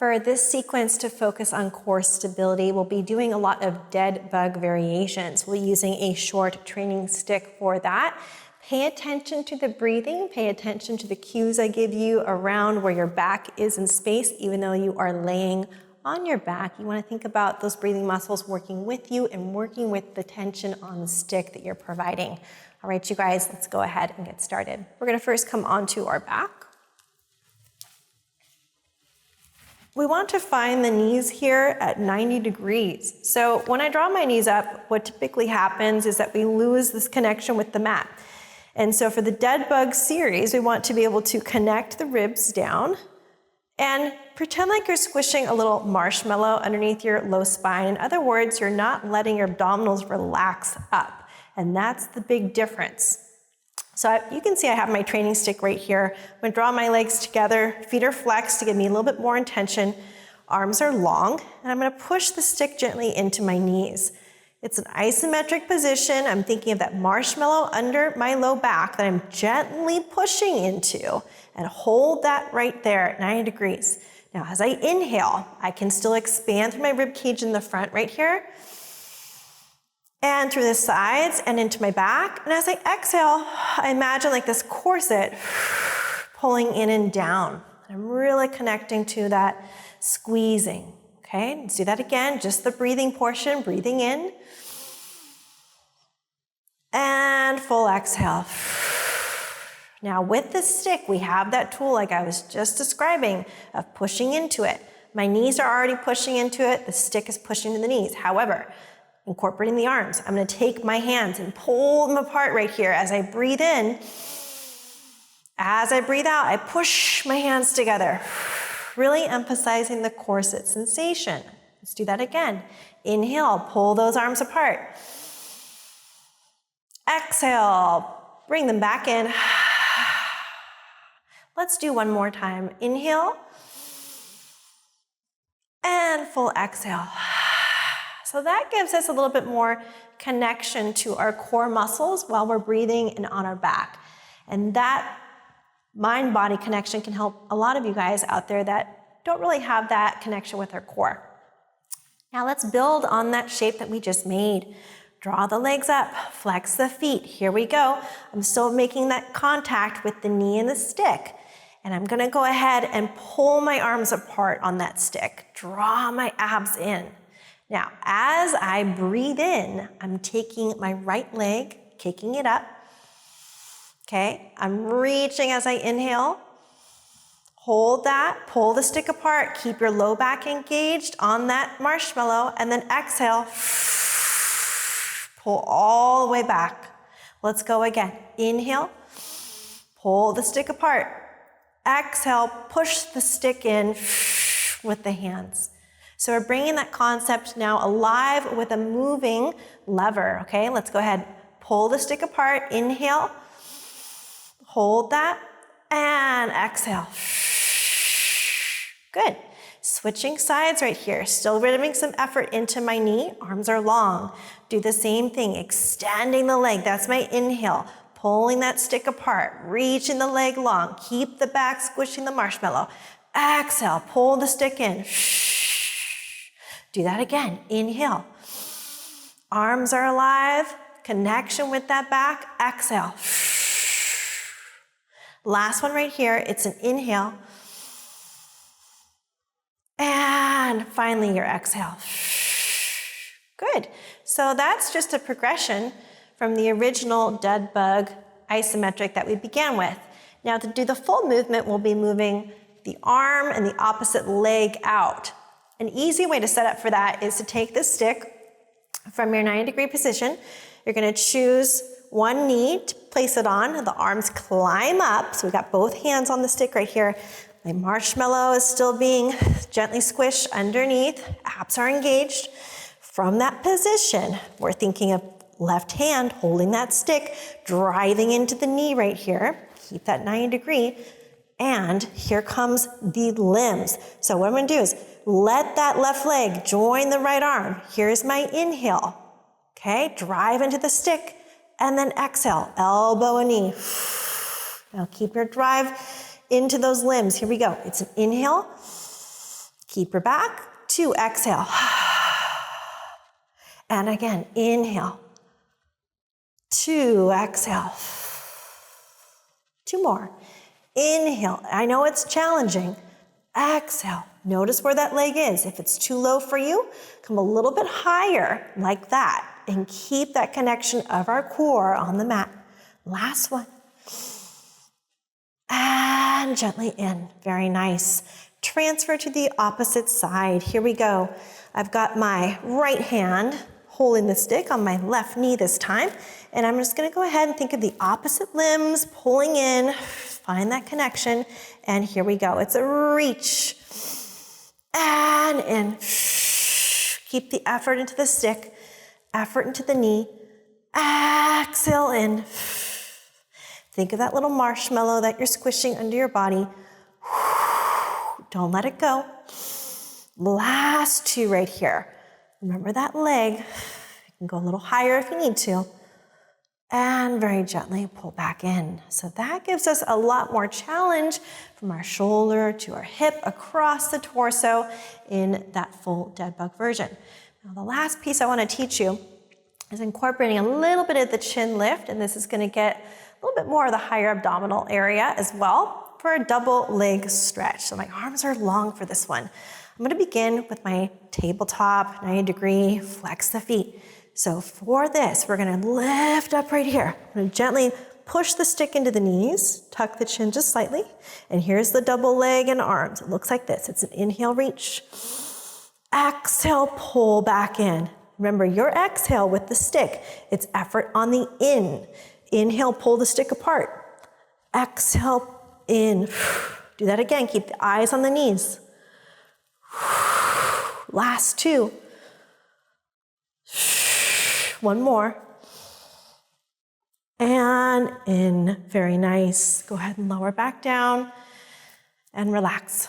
For this sequence to focus on core stability, we'll be doing a lot of dead bug variations. We'll be using a short training stick for that. Pay attention to the breathing, pay attention to the cues I give you around where your back is in space, even though you are laying on your back. You want to think about those breathing muscles working with you and working with the tension on the stick that you're providing. All right, you guys, let's go ahead and get started. We're going to first come onto our back. We want to find the knees here at 90 degrees. So when I draw my knees up, what typically happens is that we lose this connection with the mat. And so for the dead bug series, we want to be able to connect the ribs down and pretend like you're squishing a little marshmallow underneath your low spine. In other words, you're not letting your abdominals relax up. And that's the big difference. So you can see I have my training stick right here. I'm gonna draw my legs together, feet are flexed to give me a little bit more intention. Arms are long, and I'm gonna push the stick gently into my knees. It's an isometric position. I'm thinking of that marshmallow under my low back that I'm gently pushing into, and hold that right there at 90 degrees. Now, as I inhale, I can still expand through my rib cage in the front right here, and through the sides and into my back. And as I exhale, I imagine like this corset pulling in and down. I'm really connecting to that squeezing. Okay, let's do that again. Just the breathing portion, breathing in. And full exhale. Now with the stick, we have that tool like I was just describing of pushing into it. My knees are already pushing into it. The stick is pushing to the knees. However, incorporating the arms, I'm going to take my hands and pull them apart right here as I breathe in. As I breathe out, I push my hands together, really emphasizing the corset sensation. Let's do that again. Inhale, pull those arms apart. Exhale, bring them back in. Let's do one more time. Inhale, and full exhale. So that gives us a little bit more connection to our core muscles while we're breathing and on our back. And that mind-body connection can help a lot of you guys out there that don't really have that connection with our core. Now let's build on that shape that we just made. Draw the legs up, flex the feet. Here we go. I'm still making that contact with the knee and the stick. And I'm gonna go ahead and pull my arms apart on that stick. Draw my abs in. Now, as I breathe in, I'm taking my right leg, kicking it up. Okay, I'm reaching as I inhale. Hold that, pull the stick apart, keep your low back engaged on that marshmallow, and then exhale, pull all the way back. Let's go again. Inhale, pull the stick apart. Exhale, push the stick in with the hands. So we're bringing that concept now alive with a moving lever, okay? Let's go ahead, pull the stick apart, inhale, hold that, and exhale. Good. Switching sides right here, still rhythming some effort into my knee, arms are long. Do the same thing, extending the leg, that's my inhale, pulling that stick apart, reaching the leg long, keep the back squishing the marshmallow. Exhale, pull the stick in. Do that again. Inhale. Arms are alive. Connection with that back. Exhale. Last one right here. It's an inhale. And finally your exhale. Good. So that's just a progression from the original dead bug isometric that we began with. Now to do the full movement, we'll be moving the arm and the opposite leg out. An easy way to set up for that is to take the stick from your 90-degree position. You're going to choose one knee to place it on. The arms climb up. So we've got both hands on the stick right here. My marshmallow is still being gently squished underneath. Abs are engaged. From that position, we're thinking of left hand holding that stick, driving into the knee right here. Keep that 90 degree. And here comes the limbs. So what I'm going to do is let that left leg join the right arm. Here's my inhale. Okay, drive into the stick and then exhale, elbow and knee. Now keep your drive into those limbs. Here we go. It's an inhale. Keep her back. 2, exhale. And again, inhale. 2, exhale. 2 more. Inhale. I know it's challenging. Exhale. Notice where that leg is. If it's too low for you, come a little bit higher like that and keep that connection of our core on the mat. Last one. And gently in. Very nice. Transfer to the opposite side. Here we go. I've got my right hand holding the stick on my left knee this time. And I'm just going to go ahead and think of the opposite limbs, pulling in, find that connection. And here we go. It's a reach. And in. Keep the effort into the stick, effort into the knee. Exhale in. Think of that little marshmallow that you're squishing under your body. Don't let it go. Last 2 right here. Remember that leg. You can go a little higher if you need to. And very gently pull back in. So that gives us a lot more challenge from our shoulder to our hip across the torso in that full dead bug version. Now the last piece I want to teach you is incorporating a little bit of the chin lift, and this is going to get a little bit more of the higher abdominal area as well for a double leg stretch. So my arms are long for this one. I'm going to begin with my tabletop, 90-degree, flex the feet. So for this, we're going to lift up right here. I'm going to gently push the stick into the knees, tuck the chin just slightly, and here's the double leg and arms. It looks like this. It's an inhale, reach. Exhale, pull back in. Remember, your exhale with the stick, it's effort on the in. Inhale, pull the stick apart. Exhale, in. Do that again. Keep the eyes on the knees. Last 2. 1 more. And in. Very nice. Go ahead and lower back down and relax.